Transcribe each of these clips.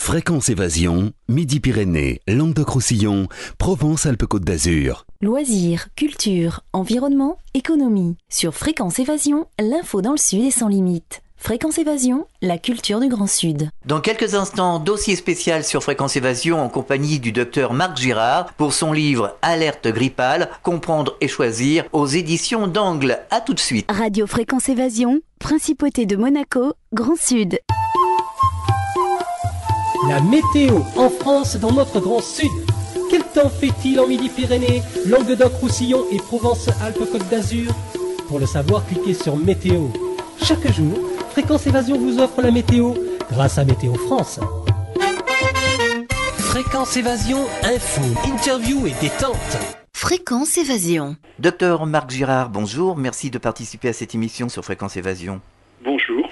Fréquence Évasion, Midi-Pyrénées, Languedoc-Roussillon, Provence-Alpes-Côte d'Azur. Loisirs, culture, environnement, économie. Sur Fréquence Évasion, l'info dans le Sud est sans limite. Fréquence Évasion, la culture du Grand Sud. Dans quelques instants, dossier spécial sur Fréquence Évasion en compagnie du docteur Marc Girard pour son livre Alerte grippale, comprendre et choisir aux éditions d'Angle. À tout de suite. Radio Fréquence Évasion, Principauté de Monaco, Grand Sud. La météo en France dans notre Grand Sud. Quel temps fait-il en Midi-Pyrénées, Languedoc-Roussillon et Provence-Alpes-Côte d'Azur? Pour le savoir, cliquez sur Météo. Chaque jour, Fréquence Évasion vous offre la météo grâce à Météo France. Fréquence Évasion, info, interview et détente. Fréquence Évasion. Docteur Marc Girard, bonjour. Merci de participer à cette émission sur Fréquence Évasion. Bonjour.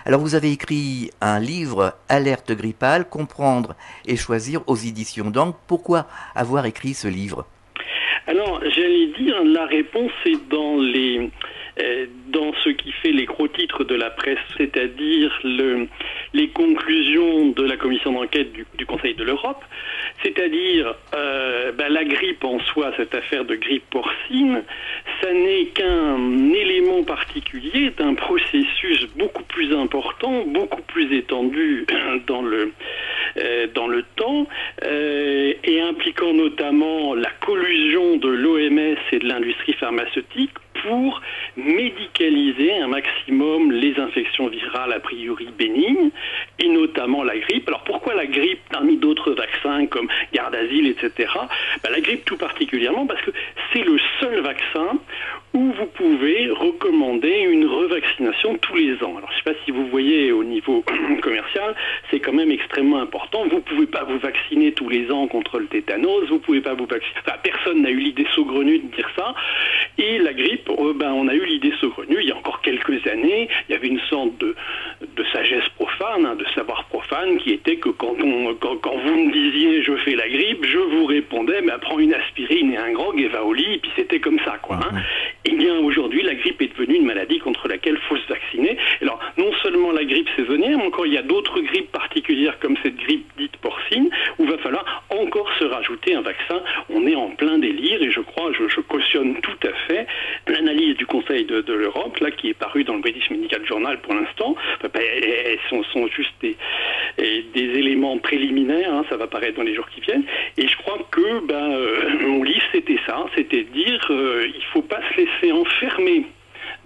Alors vous avez écrit un livre, Alerte grippale, comprendre et choisir aux éditions d'Angle. Pourquoi avoir écrit ce livre? Alors, j'allais dire, la réponse est dans ce qui fait les gros titres de la presse, c'est-à-dire les conclusions de la commission d'enquête du Conseil de l'Europe, c'est-à-dire la grippe en soi, cette affaire de grippe porcine, ça n'est qu'un élément particulier d'un processus beaucoup plus important, beaucoup plus étendu dans le temps, et impliquant notamment la collusion de l'OMS et de l'industrie pharmaceutique pour médicaliser un maximum les infections virales a priori bénignes, et notamment la grippe. Alors pourquoi la grippe parmi d'autres vaccins comme Gardasil, etc. La grippe tout particulièrement parce que c'est le seul vaccin où vous pouvez recommander une revaccination tous les ans. Alors je ne sais pas si vous voyez au niveau commercial, c'est quand même extrêmement important. Vous ne pouvez pas vous vacciner tous les ans contre le tétanos, vous ne pouvez pas vous vacciner. Enfin, personne n'a eu l'idée saugrenue de dire ça. Et la grippe, on a eu l'idée saugrenue il y a encore quelques années. Il y avait une sorte de sagesse profane, de savoir profane, qui était que quand vous me disiez je fais la grippe, je vous répondais prends une aspirine et un grog et va au lit, et puis c'était comme ça, quoi. Eh bien aujourd'hui, la grippe est devenue une maladie contre laquelle il faut se vacciner. Alors non seulement la grippe saisonnière, mais encore il y a d'autres grippes particulières comme cette grippe dite porcine, où il va falloir encore se rajouter un vaccin. On est en plein délire, et je crois, je cautionne tout à fait l'analyse du Conseil de l'Europe, là, qui est parue dans le British Medical Journal pour l'instant. Elles sont juste des éléments préliminaires, ça va paraître dans les jours qui viennent, et je crois que mon livre c'était ça, c'était dire il ne faut pas se laisser enfermer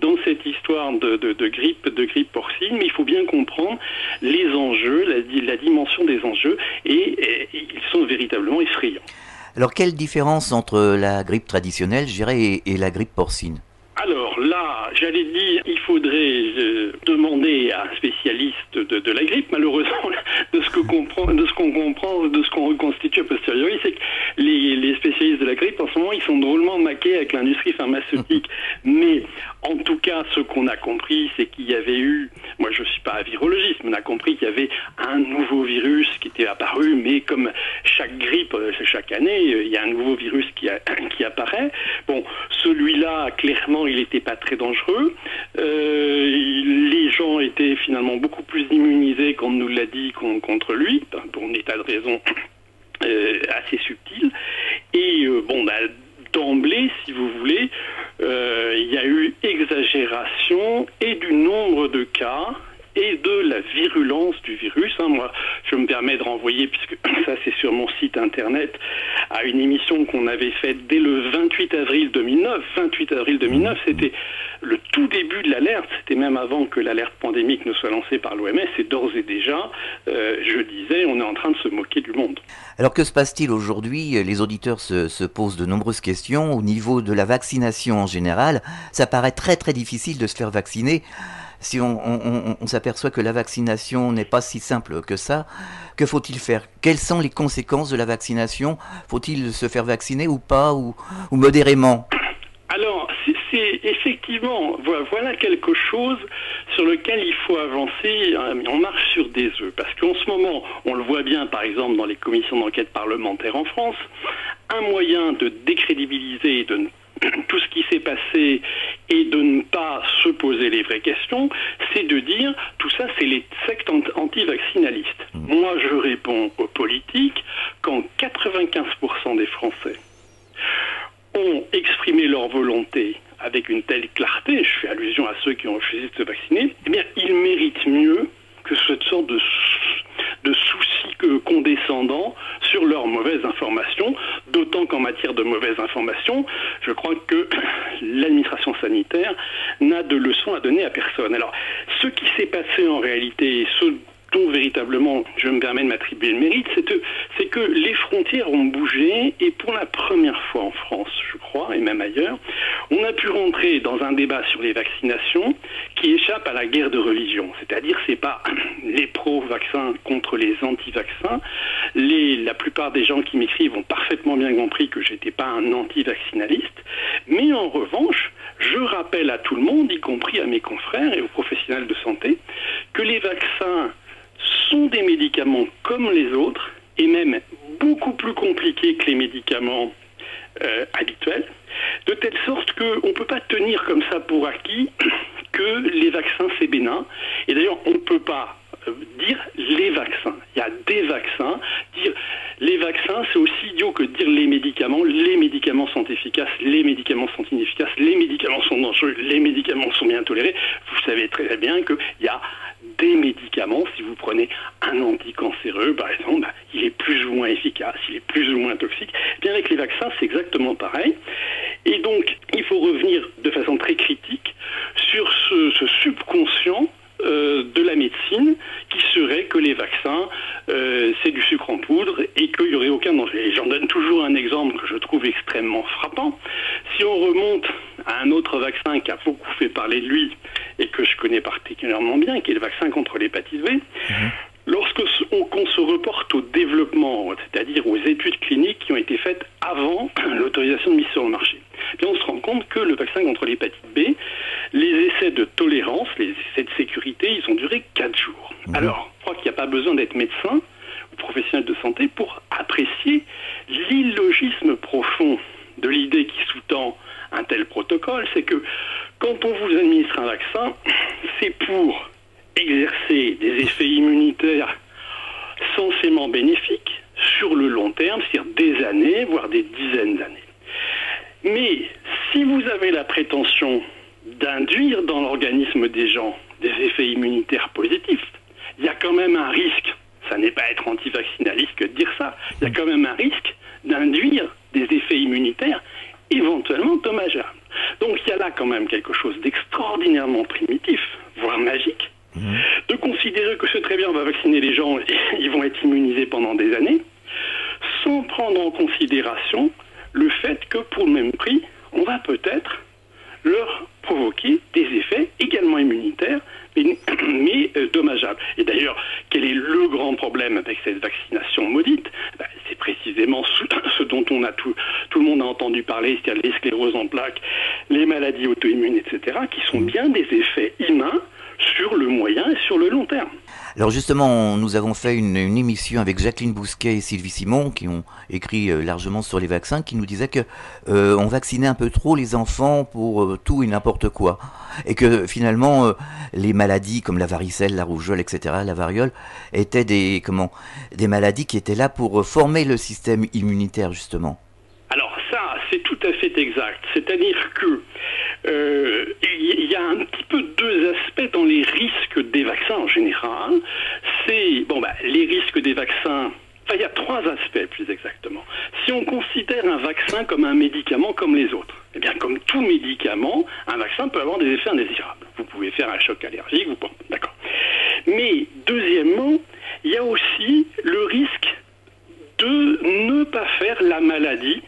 dans cette histoire de grippe porcine, mais il faut bien comprendre les enjeux, la dimension des enjeux, et ils sont véritablement effrayants. Alors quelle différence entre la grippe traditionnelle, je dirais, et la grippe porcine? Alors là, j'allais dire, il faudrait demander à un spécialiste de la grippe. Malheureusement, de ce qu'on comprend, de ce qu'on reconstitue a posteriori, c'est que les spécialistes de la grippe, en ce moment, ils sont drôlement maqués avec l'industrie pharmaceutique. Mais en tout cas, ce qu'on a compris, c'est qu'il y avait eu, moi je ne suis pas virologiste, mais on a compris qu'il y avait un nouveau virus qui était apparu, mais comme chaque grippe, chaque année, il y a un nouveau virus qui apparaît. Bon, celui-là, clairement, il n'était pas très dangereux. Les gens étaient finalement beaucoup plus immunisés, comme on nous l'a dit, contre lui, pour un état de raison assez subtil. Et d'emblée, si vous voulez, il y a eu exagération et du nombre de cas et de la virulence du virus. Moi, je me permets de renvoyer, puisque ça c'est sur mon site internet, à une émission qu'on avait faite dès le 28 avril 2009. 28 avril 2009, c'était le tout début de l'alerte, c'était même avant que l'alerte pandémique ne soit lancée par l'OMS, et d'ores et déjà, je disais, on est en train de se moquer du monde. Alors que se passe-t-il aujourd'hui? Les auditeurs se posent de nombreuses questions. Au niveau de la vaccination en général, ça paraît très très difficile de se faire vacciner. Si on s'aperçoit que la vaccination n'est pas si simple que ça, que faut-il faire? Quelles sont les conséquences de la vaccination? Faut-il se faire vacciner ou pas, ou modérément? Alors, c'est effectivement, voilà quelque chose sur lequel il faut avancer. On marche sur des œufs, parce qu'en ce moment, on le voit bien par exemple dans les commissions d'enquête parlementaires en France, un moyen de décrédibiliser et de tout ce qui s'est passé et de ne pas se poser les vraies questions, c'est de dire tout ça c'est les sectes anti-vaccinalistes. Moi je réponds aux politiques quand 95% des Français ont exprimé leur volonté avec une telle clarté, je fais allusion à ceux qui ont refusé de se vacciner, eh bien ils méritent mieux que cette sorte de souci condescendant sur leurs mauvaises informations, d'autant qu'en matière de mauvaises informations, je crois que l'administration sanitaire n'a de leçons à donner à personne. Alors, ce qui s'est passé en réalité, ce dont véritablement je me permets de m'attribuer le mérite, c'est que les frontières ont bougé et pour la première fois en France, je crois, et même ailleurs, on a pu rentrer dans un débat sur les vaccinations qui échappe à la guerre de religion. C'est-à-dire, c'est pas les pro-vaccins contre les anti-vaccins. La plupart des gens qui m'écrivent ont parfaitement bien compris que j'étais pas un anti-vaccinaliste. Mais en revanche, je rappelle à tout le monde, y compris à mes confrères et aux professionnels de santé, que les vaccins sont des médicaments comme les autres, et même beaucoup plus compliqués que les médicaments habituels, de telle sorte qu'on ne peut pas tenir comme ça pour acquis que les vaccins c'est bénin. Et d'ailleurs, on ne peut pas dire les vaccins. Il y a des vaccins. Dire les vaccins, c'est aussi idiot que dire les médicaments. Les médicaments sont efficaces, les médicaments sont inefficaces, les médicaments sont dangereux, les médicaments sont bien tolérés. Vous savez très bien qu'il y a des médicaments, si vous prenez un anticancéreux, par exemple, il est plus ou moins efficace, il est plus ou moins toxique. Et bien avec les vaccins, c'est exactement pareil. Et donc, il faut revenir de façon très critique sur ce subconscient de la médecine qui serait que les vaccins c'est du sucre en poudre et qu'il n'y aurait aucun danger. Et j'en donne toujours un exemple que je trouve extrêmement frappant. Si on remonte à un autre vaccin qui a beaucoup fait parler de lui et que je connais particulièrement bien, qui est le vaccin contre l'hépatite B, lorsqu'on se reporte au développement, c'est-à-dire aux études cliniques qui ont été faites avant l'autorisation de mise sur le marché, eh bien on se rend compte que le vaccin contre l'hépatite B, les essais de tolérance, les essais de sécurité, ils ont duré 4 jours. Alors, je crois qu'il n'y a pas besoin d'être médecin ou professionnel de santé pour apprécier l'illogisme profond de l'idée qui sous-tend un tel protocole, c'est que quand on vous administre un vaccin, c'est pour exercer des effets immunitaires censément bénéfiques sur le long terme, c'est-à-dire des années, voire des dizaines d'années. Mais si vous avez la prétention d'induire dans l'organisme des gens des effets immunitaires positifs, il y a quand même un risque, ça n'est pas être antivaccinaliste que de dire ça, il y a quand même un risque d'induire des effets immunitaires éventuellement dommageables. Donc il y a là quand même quelque chose d'extraordinairement primitif, voire magique, de considérer que c'est très bien, on va vacciner les gens et ils vont être immunisés pendant des années, sans prendre en considération le fait que pour le même prix, on va peut-être leur provoquer des effets également immunitaires, mais dommageables. Et d'ailleurs, quel est le grand problème avec cette vaccination maudite? C'est précisément ce dont tout le monde a entendu parler, c'est-à-dire les scléroses en plaques, les maladies auto-immunes, etc., qui sont bien des effets humains sur le moyen et sur le long terme. Alors justement, nous avons fait une émission avec Jacqueline Bousquet et Sylvie Simon qui ont écrit largement sur les vaccins, qui nous disaient que on vaccinait un peu trop les enfants pour tout et n'importe quoi, et que finalement les maladies comme la varicelle, la rougeole, etc., la variole étaient des maladies qui étaient là pour former le système immunitaire justement. Alors ça, c'est tout à fait exact. C'est-à-dire que il y a un petit peu deux aspects dans les risques des vaccins en général. C'est les risques des vaccins. Enfin, il y a trois aspects plus exactement. Si on considère un vaccin comme un médicament comme les autres, eh bien comme tout médicament, un vaccin peut avoir des effets indésirables. Vous pouvez faire un choc allergique, d'accord. Mais deuxièmement, il y a aussi le risque de ne pas faire la maladie.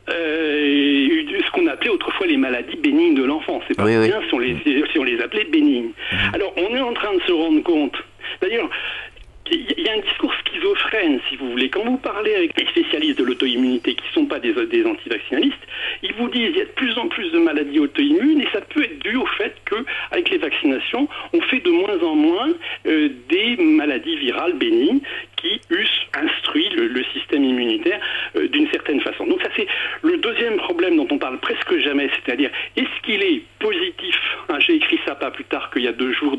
Ce qu'on appelait autrefois les maladies bénignes de l'enfant. C'est pas bien si on les appelait bénignes. Alors on est en train de se rendre compte. D'ailleurs, il y a un discours schizophrène, si vous voulez. Quand vous parlez avec les spécialistes de l'auto-immunité qui ne sont pas des antivaccinalistes, ils vous disent qu'il y a de plus en plus de maladies auto-immunes et ça peut être dû au fait qu'avec les vaccinations, on fait de moins en moins des maladies virales bénignes qui eussent instruit le système immunitaire d'une certaine façon. Donc ça c'est le deuxième problème dont on parle presque jamais, c'est-à-dire est-ce qu'il est positif, hein, j'ai écrit ça pas plus tard qu'il y a 2 jours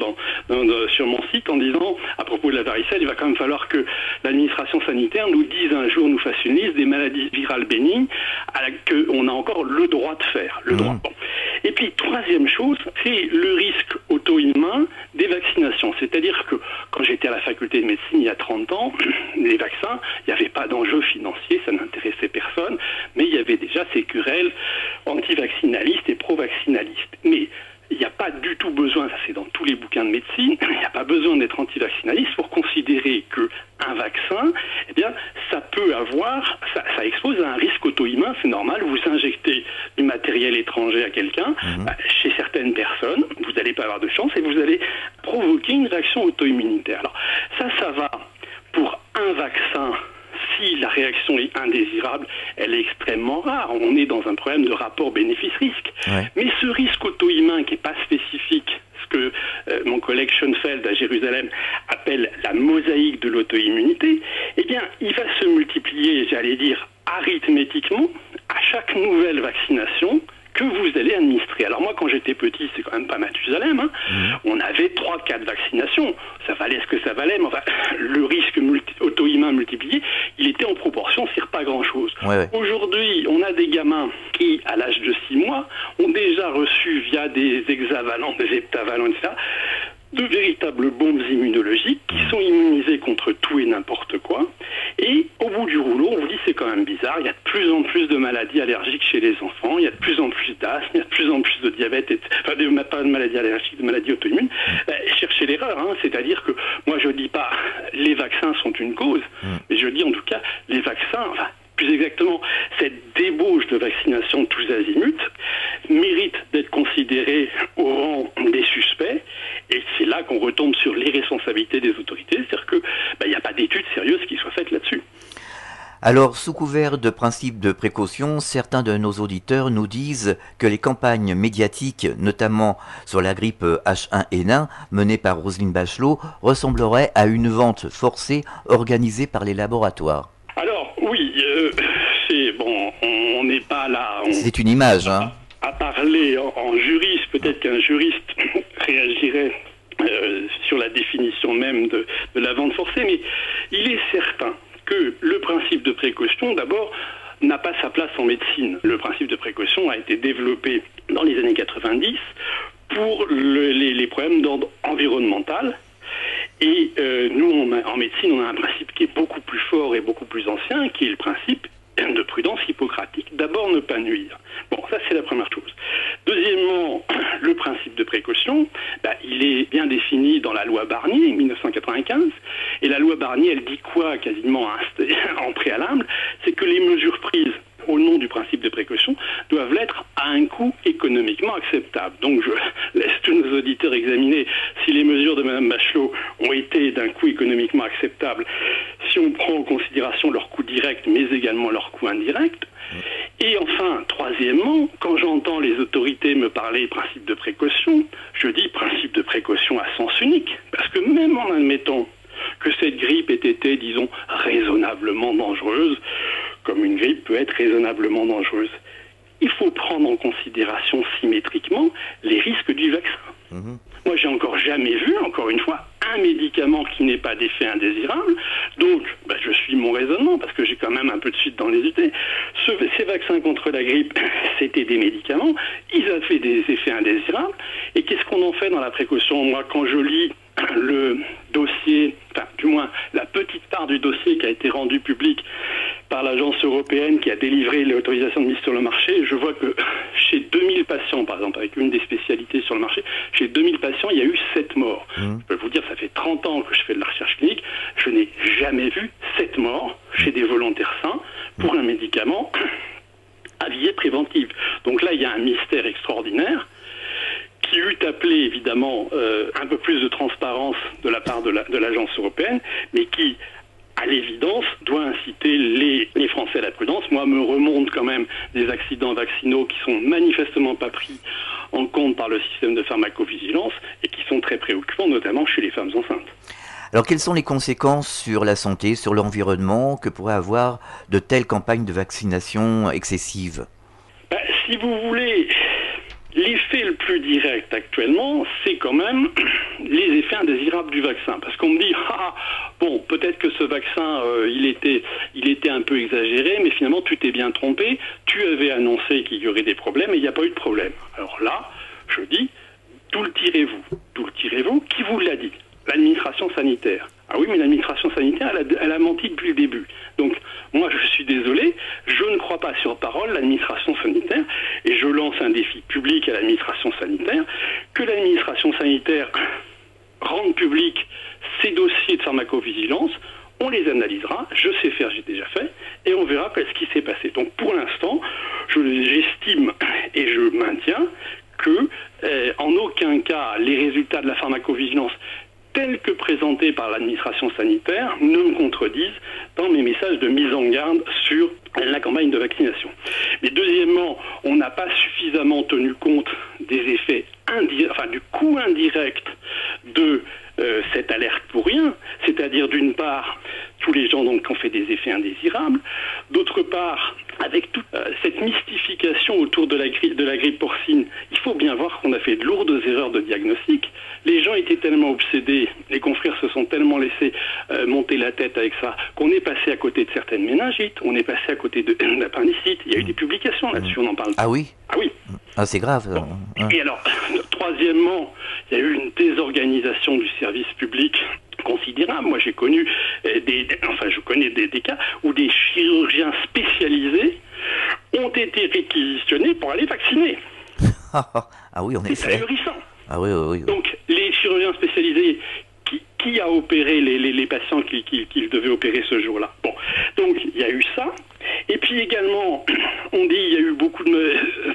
sur mon site en disant à propos de la varicelle, il va quand même falloir que l'administration sanitaire nous dise un jour, nous fasse une liste des maladies virales bénignes qu'on a encore le droit de faire. Le droit. Bon. Et puis troisième chose, c'est le risque auto-immun des vaccinations. C'est-à-dire que quand j'étais à la faculté de médecine il y a 30 ans, les vaccins, il n'y avait pas d'enjeu financier, ça n'intéressait personne, mais il y avait déjà ces querelles anti-vaccinalistes et pro-vaccinalistes. Mais il n'y a pas du tout besoin, ça c'est dans tous les bouquins de médecine, il n'y a pas besoin d'être anti-vaccinaliste pour considérer qu'un vaccin, eh bien, ça peut avoir, ça expose à un risque auto-immun, c'est normal, vous injectez du matériel étranger à quelqu'un, chez certaines personnes, vous n'allez pas avoir de chance et vous allez provoquer une réaction auto-immunitaire. Alors, ça va pour un vaccin. Si la réaction est indésirable, elle est extrêmement rare. On est dans un problème de rapport bénéfice-risque. Ouais. Mais ce risque auto-immun qui n'est pas spécifique, ce que mon collègue Schoenfeld à Jérusalem appelle la mosaïque de l'auto-immunité, eh bien, il va se multiplier, j'allais dire, arithmétiquement à chaque nouvelle vaccination que vous allez administrer. Alors moi, quand j'étais petit, c'est quand même pas Mathusalem, hein, on avait 3-4 vaccinations. Ça valait ce que ça valait, mais enfin, le risque auto-immun multiplié, il était en proportion sur pas grand-chose. Ouais. Aujourd'hui, on a des gamins qui, à l'âge de 6 mois, ont déjà reçu via des hexavalents, des heptavalents, etc., de véritables bombes immunologiques qui sont immunisées contre tout et n'importe quoi. Et au bout du rouleau, on vous dit c'est quand même bizarre, il y a de plus en plus de maladies allergiques chez les enfants, il y a de plus en plus d'asthme, il y a de plus en plus de diabète, pas de maladies allergiques, de maladies auto-immunes. Cherchez l'erreur, hein, c'est-à-dire que moi je dis pas les vaccins sont une cause, mais je dis en tout cas les vaccins, enfin, plus exactement, cette débauche de vaccination tous azimuts mérite d'être considérée au rang des suspects, et c'est là qu'on retombe sur l'irresponsabilité des autorités, c'est-à-dire qu'il n'y a pas d'études sérieuses qui soient faites là-dessus. Alors, sous couvert de principes de précaution, certains de nos auditeurs nous disent que les campagnes médiatiques, notamment sur la grippe H1N1, menées par Roselyne Bachelot, ressembleraient à une vente forcée organisée par les laboratoires. Alors, oui, c'est bon, on n'est pas là... C'est une image, hein. À parler en juriste, peut-être qu'un juriste réagirait sur la définition même de la vente forcée, mais il est certain que le principe de précaution, d'abord, n'a pas sa place en médecine. Le principe de précaution a été développé dans les années 90 pour les problèmes d'ordre environnemental. Et nous, en médecine, on a un principe qui est beaucoup plus fort et beaucoup plus ancien, qui est le principe de prudence hippocratique. D'abord, ne pas nuire. Bon, ça c'est la première chose. Deuxièmement, le principe de précaution, il est bien défini dans la loi Barnier, 1995. Et la loi Barnier, elle dit quoi quasiment en préalable? C'est que les mesures prises au nom du principe de précaution doivent l'être à un coût économiquement acceptable. Donc je laisse tous nos auditeurs examiner si les mesures de Mme Bachelot ont été d'un coût économiquement acceptable, si on prend en considération leur coût direct mais également leur coût indirect. Et enfin, troisièmement, quand j'entends les autorités me parler principe de précaution, je dis principe de précaution à sens unique, parce que même en admettant que cette grippe ait été, disons, raisonnablement dangereuse, comme une grippe peut être raisonnablement dangereuse, il faut prendre en considération symétriquement les risques du vaccin. Moi, j'ai encore jamais vu, encore une fois, un médicament qui n'ait pas d'effet indésirable. Donc, je suis mon raisonnement, parce que j'ai quand même un peu de suite dans les idées. Ces vaccins contre la grippe, c'était des médicaments, ils ont fait des effets indésirables. Et qu'est-ce qu'on en fait dans la précaution? Moi, quand je lis le dossier, enfin, du moins, la petite part du dossier qui a été rendu public par l'agence européenne qui a délivré l'autorisation de mise sur le marché, je vois que chez 2000 patients, par exemple, avec une des spécialités sur le marché, chez 2000 patients, il y a eu 7 morts. Je peux vous dire, ça fait 30 ans que je fais de la recherche clinique, je n'ai jamais vu 7 morts chez des volontaires sains pour un médicament à visée préventive. Donc là, il y a un mystère extraordinaire qui eût appelé évidemment un peu plus de transparence de la part de l'agence européenne, mais qui, à l'évidence, doit inciter les Français à la prudence. Moi, me remonte quand même des accidents vaccinaux qui sont manifestement pas pris en compte par le système de pharmacovigilance et qui sont très préoccupants, notamment chez les femmes enceintes. Alors, quelles sont les conséquences sur la santé, sur l'environnement que pourraient avoir de telles campagnes de vaccination excessives? Si vous voulez, l'effet le plus direct actuellement, c'est quand même les effets indésirables du vaccin. Parce qu'on me dit, bon, peut-être que ce vaccin, il était un peu exagéré, mais finalement, tu t'es bien trompé. Tu avais annoncé qu'il y aurait des problèmes et il n'y a pas eu de problème. Alors là, je dis, d'où le tirez-vous? D'où le tirez-vous? Qui vous l'a dit? L'administration sanitaire. Ah oui, mais l'administration sanitaire, elle a menti depuis le début. Donc, moi, je suis désolé, je ne crois pas sur parole l'administration sanitaire, et je lance un défi public à l'administration sanitaire, que l'administration sanitaire rende public ces dossiers de pharmacovigilance, on les analysera, je sais faire, j'ai déjà fait, et on verra ce qui s'est passé. Donc, pour l'instant, j'estime et je maintiens que, en aucun cas, les résultats de la pharmacovigilance tels que présentés par l'administration sanitaire ne me contredisent dans mes messages de mise en garde sur la campagne de vaccination. Mais deuxièmement, on n'a pas suffisamment tenu compte des effets du coût indirect de cette alerte pour rien, c'est-à-dire d'une part tous les gens donc qui ont fait des effets indésirables, d'autre part avec toute cette mystification autour de la grippe porcine, il faut bien voir qu'on a fait de lourdes erreurs de diagnostic. Les gens étaient tellement obsédés, les confrères se sont tellement laissés monter la tête avec ça, qu'on est passé à côté de certaines méningites, on est passé à côté d'appendicite. Il y a eu des publications là-dessus, on en parle. Ah oui? Ah oui. Ah, c'est grave. Bon. Et alors, troisièmement, il y a eu une désorganisation du service public considérable. Moi, j'ai connu je connais des cas où des chirurgiens spécialisés ont été réquisitionnés pour aller vacciner. Ah oui, en effet. C'est ahurissant. Ah oui. Donc, les chirurgiens spécialisés, qui a opéré les patients qu'il devait opérer ce jour-là? Bon, donc il y a eu ça. Et puis également, on dit il y a eu beaucoup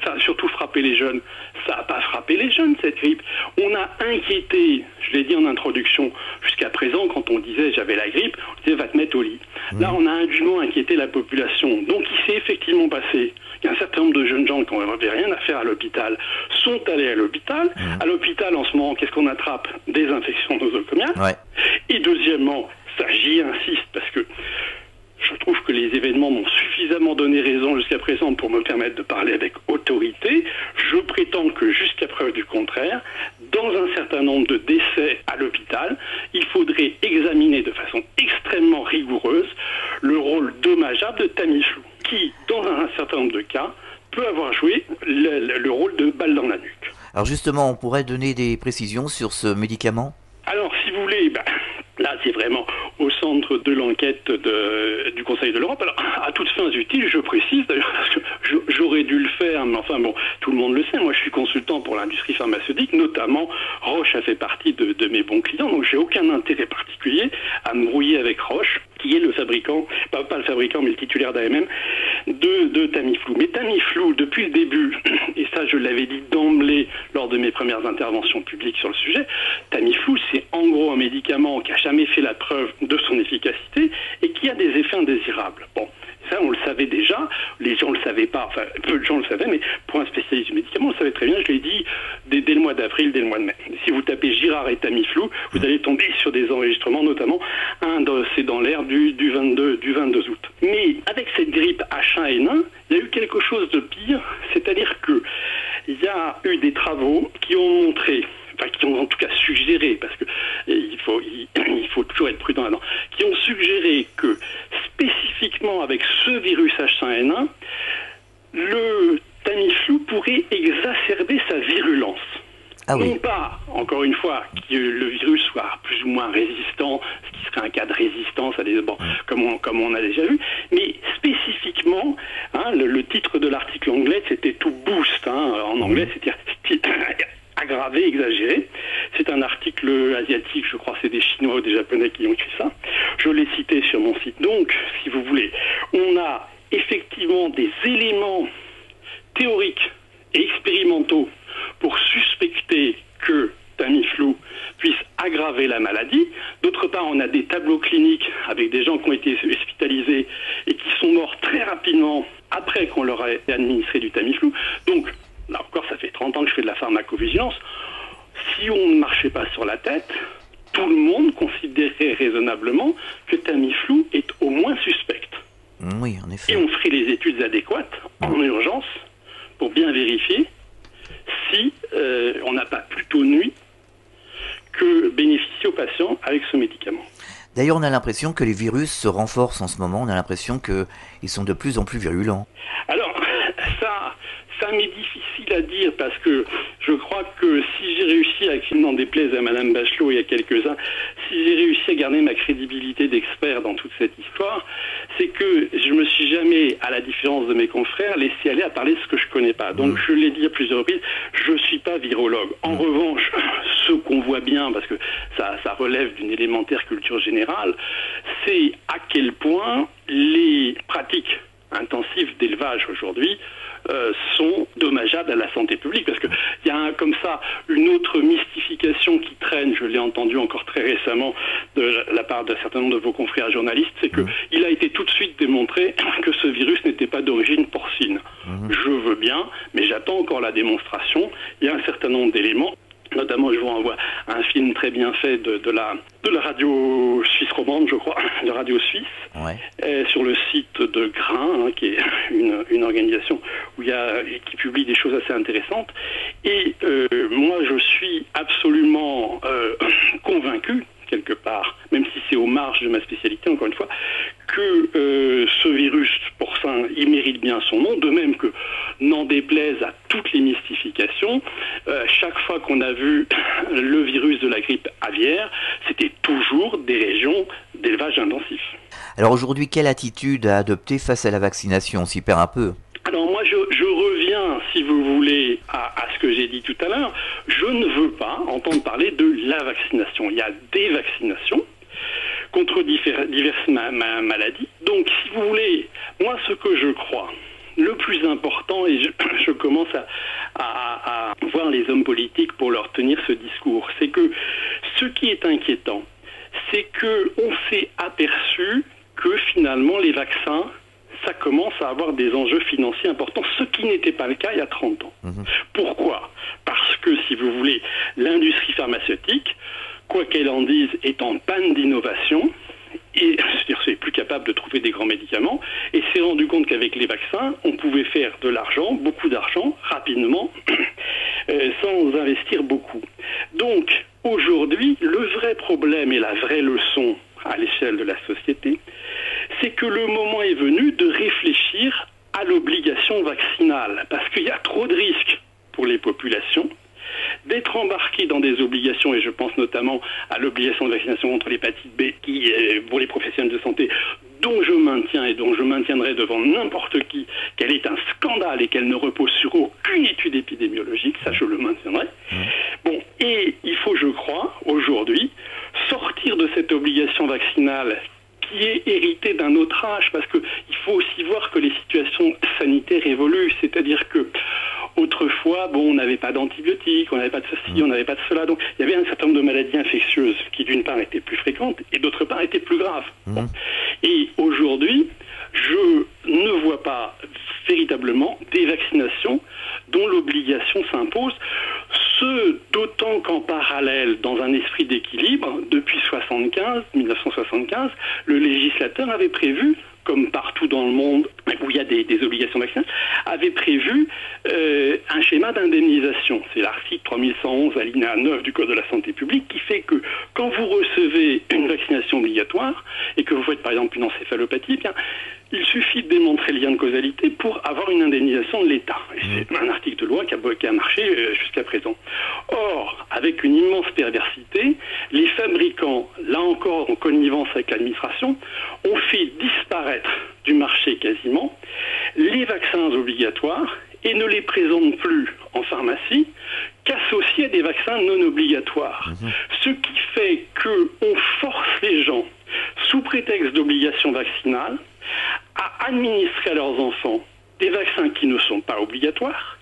ça a surtout frappé les jeunes. Ça n'a pas frappé les jeunes, cette grippe. On a inquiété, je l'ai dit en introduction, jusqu'à présent, quand on disait j'avais la grippe, on disait va te mettre au lit. Là, on a indûment inquiété la population. Donc il s'est effectivement passé qu'un certain nombre de jeunes gens qui n'avaient rien à faire à l'hôpital sont allés à l'hôpital. À l'hôpital, en ce moment, qu'est-ce qu'on attrape? Des infections nosocomiales. Ouais. Et deuxièmement, ça j'y insiste, parce que je trouve que les événements m'ont suffisamment donné raison jusqu'à présent pour me permettre de parler avec autorité. Je prétends que jusqu'à preuve du contraire, dans un certain nombre de décès à l'hôpital, il faudrait examiner de façon extrêmement rigoureuse le rôle dommageable de Tamiflu, qui, dans un certain nombre de cas, peut avoir joué le rôle de balle dans la nuque. Alors justement, on pourrait donner des précisions sur ce médicament? Alors, si vous voulez, là, c'est vraiment au centre de l'enquête du Conseil de l'Europe. Alors, à toutes fins utiles, je précise, d'ailleurs, parce que j'aurais dû le faire, mais enfin bon, tout le monde le sait, moi je suis consultant pour l'industrie pharmaceutique, notamment Roche a fait partie de mes bons clients, donc j'ai aucun intérêt particulier à me brouiller avec Roche, qui est le fabricant, pas le fabricant, mais le titulaire d'AMM, de Tamiflu. Mais Tamiflu, depuis le début, et ça je l'avais dit d'emblée lors de mes premières interventions publiques sur le sujet, Tamiflu, c'est en gros un médicament qui n'a jamais fait la preuve de son efficacité et qui a des effets indésirables. Bon, ça on le savait déjà, les gens ne le savaient pas, enfin peu de gens le savaient, mais pour un spécialiste du médicament, on le savait très bien, je l'ai dit dès le mois d'avril, dès le mois de mai. Si vous tapez Girard et Tamiflu, vous allez tomber sur des enregistrements, notamment c'est dans l'air du 22 août. Mais avec cette grippe H1N1, il y a eu quelque chose de pire, c'est-à-dire que il y a eu des travaux qui ont montré, qui ont en tout cas suggéré, parce que il faut toujours être prudent là-dedans, qui ont suggéré que spécifiquement avec ce virus H1N1, le Tamiflu pourrait exacerber sa virulence. Ah oui. Non pas, encore une fois, que le virus soit plus ou moins résistant, ce qui serait un cas de résistance, comme on a déjà vu, mais spécifiquement, le titre de l'article anglais, c'était to boost, en anglais, c'était aggravé, exagéré. C'est un article asiatique, je crois que c'est des Chinois ou des Japonais qui ont écrit ça. Je l'ai cité sur mon site. Donc, si vous voulez, on a effectivement des éléments théoriques et expérimentaux pour suspecter que Tamiflu puisse aggraver la maladie. D'autre part, on a des tableaux cliniques avec des gens qui ont été hospitalisés et qui sont morts très rapidement après qu'on leur ait administré du Tamiflu. Donc, là encore, ça fait 30 ans que je fais de la pharmacovigilance. Si on ne marchait pas sur la tête, tout le monde considérait raisonnablement que Tamiflu est au moins suspecte. Oui, en effet. Et on ferait les études adéquates en urgence pour bien vérifier si on n'a pas plutôt nui que bénéficier aux patients avec ce médicament. D'ailleurs, on a l'impression que les virus se renforcent en ce moment. On a l'impression qu'ils sont de plus en plus virulents. Alors, ça m'est difficile à dire parce que je crois que si j'ai réussi à, qu'il n'en déplaise à Madame Bachelot et à quelques-uns, si j'ai réussi à garder ma crédibilité d'expert dans toute cette histoire, c'est que je me suis jamais, à la différence de mes confrères, laissé aller à parler de ce que je connais pas. Donc je l'ai dit à plusieurs reprises, je suis pas virologue. En revanche, ce qu'on voit bien, parce que ça relève d'une élémentaire culture générale, c'est à quel point les pratiques intensives d'élevage aujourd'hui sont dommageables à la santé publique, parce qu'il y a comme ça une autre mystification qui traîne, je l'ai entendu encore très récemment de la part d'un certain nombre de vos confrères journalistes, c'est qu'il a été tout de suite démontré que ce virus n'était pas d'origine porcine. Je veux bien, mais j'attends encore la démonstration. Il y a un certain nombre d'éléments. Notamment, je vous renvoie à un film très bien fait de la radio suisse romande, je crois, de Radio Suisse, sur le site de Grain, qui est une organisation qui publie des choses assez intéressantes. Et moi, je suis absolument convaincu, quelque part, même si c'est aux marges de ma spécialité, encore une fois, que ce virus porcin, il mérite bien son nom, de même que, n'en déplaise à toutes les mystifications, chaque fois qu'on a vu le virus de la grippe aviaire, c'était toujours des régions d'élevage intensif. Alors aujourd'hui, quelle attitude à adopter face à la vaccination? On s'y perd un peu. Alors moi, je reviens, si vous voulez, à ce que j'ai dit tout à l'heure. Je ne veux pas entendre parler de la vaccination. Il y a des vaccinations contre diverses maladies. Donc, si vous voulez, moi, ce que je crois, le plus important, et je commence à voir les hommes politiques pour leur tenir ce discours, c'est que ce qui est inquiétant, c'est qu'on s'est aperçu que finalement les vaccins, ça commence à avoir des enjeux financiers importants, ce qui n'était pas le cas il y a 30 ans. Pourquoi? Parce que, si vous voulez, l'industrie pharmaceutique, quoi qu'elle en dise, est en panne d'innovation, et c'est-à-dire c'est plus capable de trouver des grands médicaments, et s'est rendu compte qu'avec les vaccins, on pouvait faire de l'argent, beaucoup d'argent, rapidement, sans investir beaucoup. Donc, aujourd'hui, le vrai problème et la vraie leçon à l'échelle de la société, c'est que le moment est venu de réfléchir à l'obligation vaccinale, parce qu'il y a trop de risques pour les populations d'être embarqués dans des obligations, et je pense notamment à l'obligation de vaccination contre l'hépatite B, qui est pour les professionnels de santé, dont je maintiens et dont je maintiendrai devant n'importe qui qu'elle est un scandale et qu'elle ne repose sur aucune étude épidémiologique, ça je le maintiendrai. Bon, et il faut, je crois, aujourd'hui, sortir de cette obligation vaccinale qui est héritée d'un autre âge, parce qu'il faut aussi voir que les situations sanitaires évoluent, c'est-à-dire que autrefois, on n'avait pas d'antibiotiques, on n'avait pas de ceci, on n'avait pas de cela, donc il y avait un certain nombre de maladies infectieuses qui d'une part étaient plus fréquentes et d'autre part étaient plus graves. Et aujourd'hui, je ne vois pas véritablement des vaccinations dont l'obligation s'impose, ce d'autant qu'en parallèle, dans un esprit d'équilibre, depuis 1975, le législateur avait prévu, comme partout dans le monde où il y a des obligations vaccinales, avait prévu un schéma d'indemnisation. C'est l'article 3111 alinéa 9 du Code de la santé publique qui fait que quand vous recevez une vaccination obligatoire et que vous faites par exemple une encéphalopathie, bien, il suffit de démontrer le lien de causalité pour avoir une indemnisation de l'État. Et c'est un article de loi qui a marché jusqu'à présent. Or, avec une immense perversité, les fabricants, là encore en connivence avec l'administration, ont fait disparaître du marché quasiment les vaccins obligatoires et ne les présentent plus en pharmacie qu'associés à des vaccins non obligatoires. Ce qui fait qu'on force les gens, sous prétexte d'obligation vaccinale, à administrer à leurs enfants des vaccins qui ne sont pas obligatoires,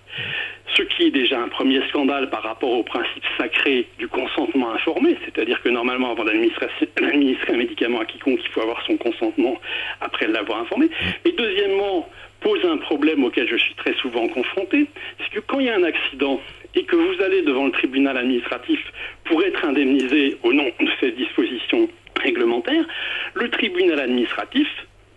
ce qui est déjà un premier scandale par rapport au principe sacré du consentement informé, c'est-à-dire que normalement, avant d'administrer un médicament à quiconque, il faut avoir son consentement après l'avoir informé. Et deuxièmement, pose un problème auquel je suis très souvent confronté, c'est que quand il y a un accident et que vous allez devant le tribunal administratif pour être indemnisé au nom de administratif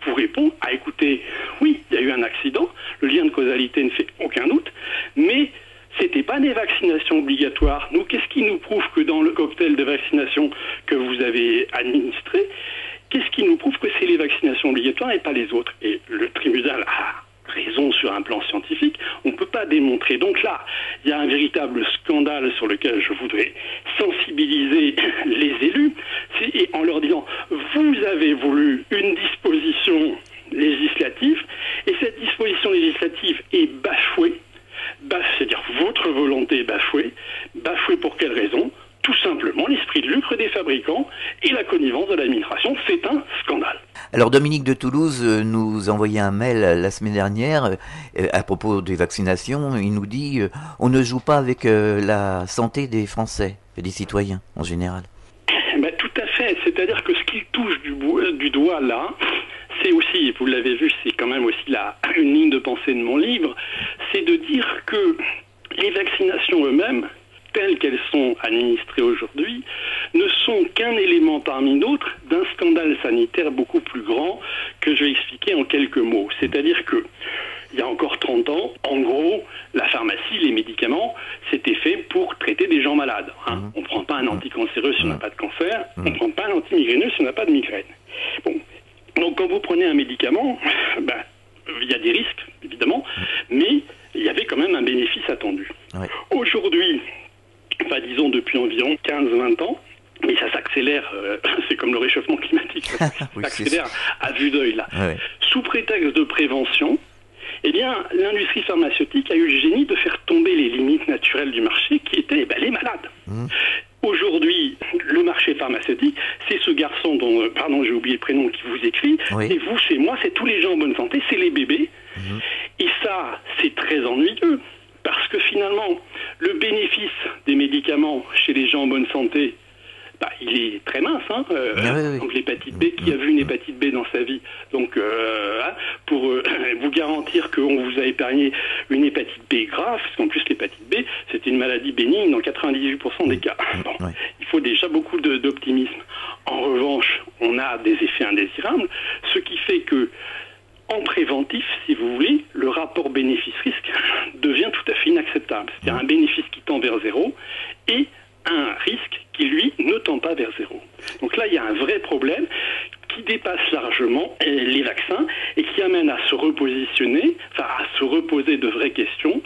vous répond, écoutez, oui, il y a eu un accident, le lien de causalité ne fait aucun doute, mais c'était pas des vaccinations obligatoires. Nous, qu'est-ce qui nous prouve que dans le cocktail de vaccination que vous avez administré, qu'est-ce qui nous prouve que c'est les vaccinations obligatoires et pas les autres? Et le tribunal a raison sur un plan scientifique, on ne peut pas démontrer. Donc là, il y a un véritable scandale sur lequel je voudrais sensibiliser les élus, et en leur disant, vous avez voulu une disposition législative, et cette disposition législative est bafouée, c'est-à-dire votre volonté est bafouée. Bafouée pour quelle raison? Tout simplement l'esprit de lucre des fabricants et la connivence de l'administration. C'est un scandale. Alors Dominique de Toulouse nous envoyait un mail la semaine dernière à propos des vaccinations. Il nous dit on ne joue pas avec la santé des Français et des citoyens en général. Tout à fait. C'est-à-dire que ce qu'il touche du doigt là, c'est aussi, vous l'avez vu, c'est quand même aussi une ligne de pensée de mon livre, c'est de dire que les vaccinations eux-mêmes, telles qu'elles sont administrées aujourd'hui, ne sont qu'un élément parmi d'autres d'un scandale sanitaire beaucoup plus grand que je vais expliquer en quelques mots. C'est-à-dire que il y a encore 30 ans, en gros, la pharmacie, les médicaments, c'était fait pour traiter des gens malades. On ne prend pas un anticancéreux si on n'a pas de cancer, on ne prend pas un antimigraineux si on n'a pas de migraine. Bon. Donc quand vous prenez un médicament, il y a des risques, évidemment, mais il y avait quand même un bénéfice attendu. Ouais. Aujourd'hui, disons depuis environ 15-20 ans, mais ça s'accélère, c'est comme le réchauffement climatique, ça s'accélère à vue d'œil là. Ouais. Sous prétexte de prévention, eh bien, l'industrie pharmaceutique a eu le génie de faire tomber les limites naturelles du marché qui étaient les malades. Aujourd'hui, le marché pharmaceutique, c'est ce garçon dont, j'ai oublié le prénom, qui vous écrit, c'est vous, c'est moi, c'est tous les gens en bonne santé, c'est les bébés. Et ça, c'est très ennuyeux, parce que finalement, le bénéfice des médicaments chez les gens en bonne santé, il est très mince, donc l'hépatite B, qui a vu une hépatite B dans sa vie, donc pour vous garantir qu'on vous a épargné une hépatite B grave, parce qu'en plus l'hépatite B, c'est une maladie bénigne dans 98% des cas. Il faut déjà beaucoup d'optimisme. En revanche, on a des effets indésirables, ce qui fait que en préventif, si vous voulez, le rapport bénéfice-risque devient tout à fait inacceptable. C'est-à-dire un bénéfice qui tend vers zéro et un risque qui, lui, ne tend pas vers zéro. Donc là, il y a un vrai problème qui dépasse largement les vaccins et qui amène à se repositionner, à se reposer de vraies questions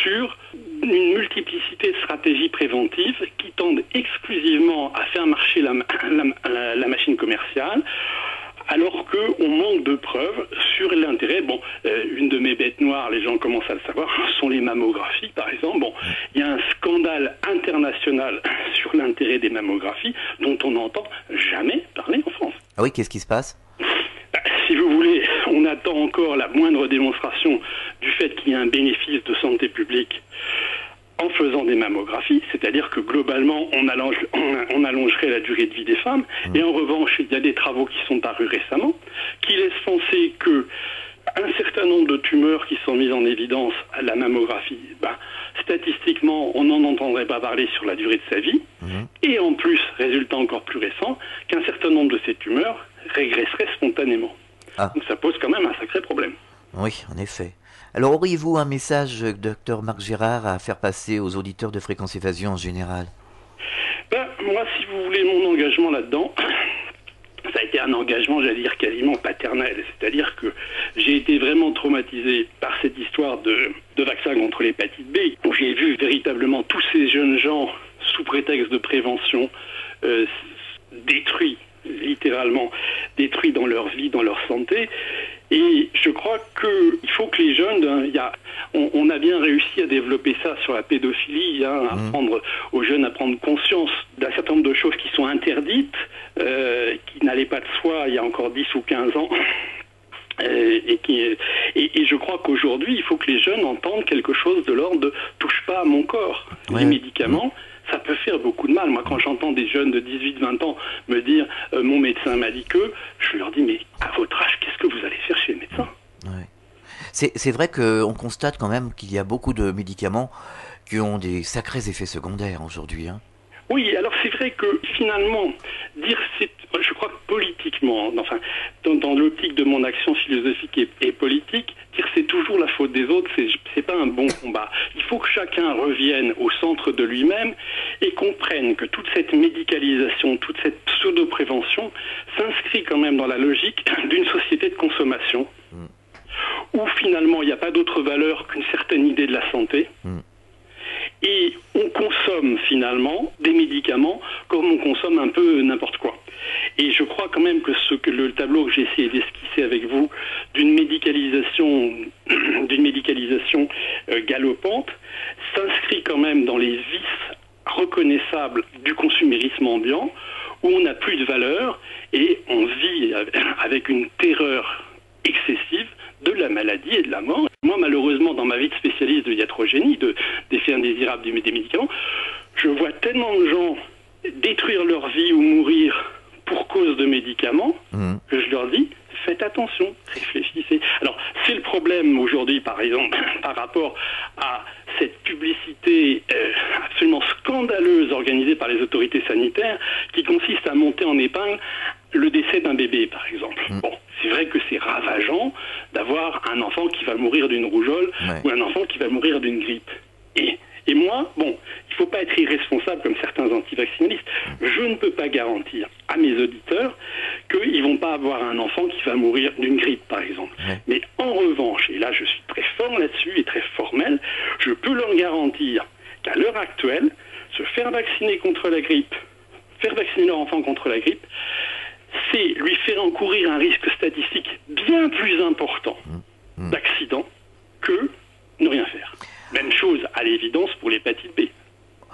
sur une multiplicité de stratégies préventives qui tendent exclusivement à faire marcher la machine commerciale, alors qu'on manque de preuves sur l'intérêt. Une de mes bêtes noires, les gens commencent à le savoir, sont les mammographies, par exemple. Il y a un scandale international sur l'intérêt des mammographies dont on n'entend jamais parler en France. Ah oui, qu'est-ce qui se passe ? Si vous voulez, on attend encore la moindre démonstration du fait qu'il y a un bénéfice de santé publique en faisant des mammographies, c'est-à-dire que globalement, on allongerait la durée de vie des femmes. Et en revanche, il y a des travaux qui sont parus récemment qui laissent penser que un certain nombre de tumeurs qui sont mises en évidence à la mammographie, statistiquement, on n'en entendrait pas parler sur la durée de sa vie. Et en plus, résultat encore plus récent, qu'un certain nombre de ces tumeurs régresseraient spontanément. Donc ça pose quand même un sacré problème. Oui, en effet. Alors, auriez-vous un message, docteur Marc Gérard, à faire passer aux auditeurs de Fréquence Évasion en général ? Moi, si vous voulez, mon engagement là-dedans, ça a été un engagement, j'allais dire, quasiment paternel. C'est-à-dire que j'ai été vraiment traumatisé par cette histoire de vaccin contre l'hépatite B, où j'ai vu véritablement tous ces jeunes gens, sous prétexte de prévention, littéralement détruits dans leur vie, dans leur santé. Et je crois qu'il faut que les jeunes, on a bien réussi à développer ça sur la pédophilie, apprendre aux jeunes à prendre conscience d'un certain nombre de choses qui sont interdites, qui n'allaient pas de soi il y a encore 10 ou 15 ans. Et je crois qu'aujourd'hui, il faut que les jeunes entendent quelque chose de l'ordre de « touche pas à mon corps ». Les médicaments, ça peut faire beaucoup de mal. Moi, quand j'entends des jeunes de 18-20 ans me dire « mon médecin m'a dit que », je leur dis « mais à votre âge, qu'est-ce que vous allez faire chez le médecin ?» C'est vrai qu'on constate quand même qu'il y a beaucoup de médicaments qui ont des sacrés effets secondaires aujourd'hui. Oui, alors c'est vrai que finalement, je crois que politiquement, enfin, dans l'optique de mon action philosophique et politique, dire c'est toujours la faute des autres, c'est pas un bon combat. Il faut que chacun revienne au centre de lui-même et comprenne que toute cette médicalisation, toute cette pseudo-prévention s'inscrit quand même dans la logique d'une société de consommation où finalement il n'y a pas d'autre valeur qu'une certaine idée de la santé. Et on consomme finalement des médicaments comme on consomme un peu n'importe quoi. Et je crois quand même que le tableau que j'ai essayé d'esquisser avec vous d'une médicalisation galopante s'inscrit quand même dans les vices reconnaissables du consumérisme ambiant où on n'a plus de valeur et on vit avec une terreur excessive de la maladie et de la mort. Moi, malheureusement, dans ma vie de spécialiste de iatrogénie, d'effets indésirables des médicaments, je vois tellement de gens détruire leur vie ou mourir pour cause de médicaments que je leur dis, faites attention, réfléchissez. Alors, c'est le problème aujourd'hui, par exemple, par rapport à cette publicité absolument scandaleuse organisée par les autorités sanitaires qui consiste à monter en épingle le décès d'un bébé, par exemple. Bon, c'est vrai que c'est ravageant d'avoir un enfant qui va mourir d'une rougeole ou un enfant qui va mourir d'une grippe. Et moi, bon, il ne faut pas être irresponsable comme certains antivaccinalistes. Je ne peux pas garantir à mes auditeurs qu'ils ne vont pas avoir un enfant qui va mourir d'une grippe, par exemple. Mais en revanche, et là je suis très fort là-dessus et très formel, je peux leur garantir qu'à l'heure actuelle, se faire vacciner contre la grippe, faire vacciner leur enfant contre la grippe, c'est lui faire encourir un risque statistique bien plus important d'accident que ne rien faire. Même chose, à l'évidence, pour l'hépatite B.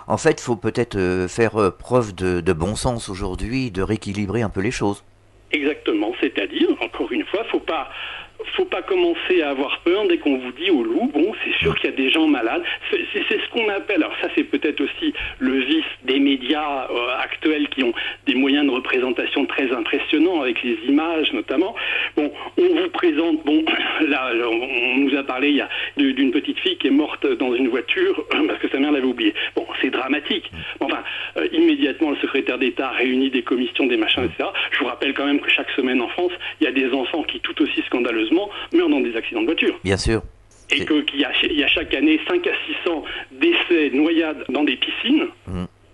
En fait, il faut peut-être faire preuve de bon sens aujourd'hui, de rééquilibrer un peu les choses. Exactement, c'est-à-dire, encore une fois, faut pas commencer à avoir peur dès qu'on vous dit au loup, bon, c'est sûr qu'il y a des gens malades. C'est ce qu'on appelle, alors ça c'est peut-être aussi le vice des médias actuels qui ont des moyens de représentation très impressionnants avec les images notamment. Bon, on vous présente, bon, là, on nous a parlé d'une petite fille qui est morte dans une voiture parce que sa mère l'avait oubliée. Bon, c'est dramatique. Enfin, immédiatement, le secrétaire d'État réunit des commissions, des machins, etc. Je vous rappelle quand même que chaque semaine en France, il y a des enfants qui tout aussi scandaleusement meurent dans des accidents de voiture. Bien sûr. Et qu'il y a chaque année 5 à 600 décès, noyades dans des piscines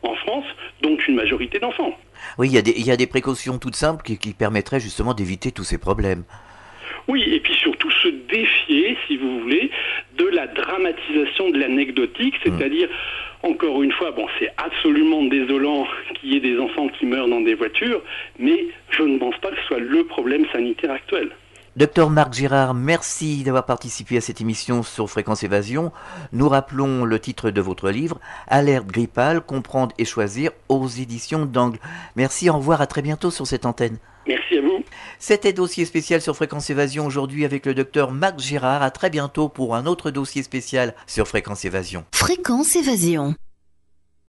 en France, dont une majorité d'enfants. Oui, il y a des précautions toutes simples qui permettraient justement d'éviter tous ces problèmes. Oui, et puis surtout se défier, si vous voulez, de la dramatisation de l'anecdotique, c'est-à-dire, encore une fois, bon, c'est absolument désolant qu'il y ait des enfants qui meurent dans des voitures, mais je ne pense pas que ce soit le problème sanitaire actuel. Docteur Marc Girard, merci d'avoir participé à cette émission sur Fréquence Évasion. Nous rappelons le titre de votre livre, Alerte grippale, comprendre et choisir, aux éditions d'Angle. Merci, au revoir, à très bientôt sur cette antenne. Merci à vous. C'était Dossier spécial sur Fréquence Évasion aujourd'hui avec le docteur Marc Girard. À très bientôt pour un autre dossier spécial sur Fréquence Évasion. Fréquence Évasion.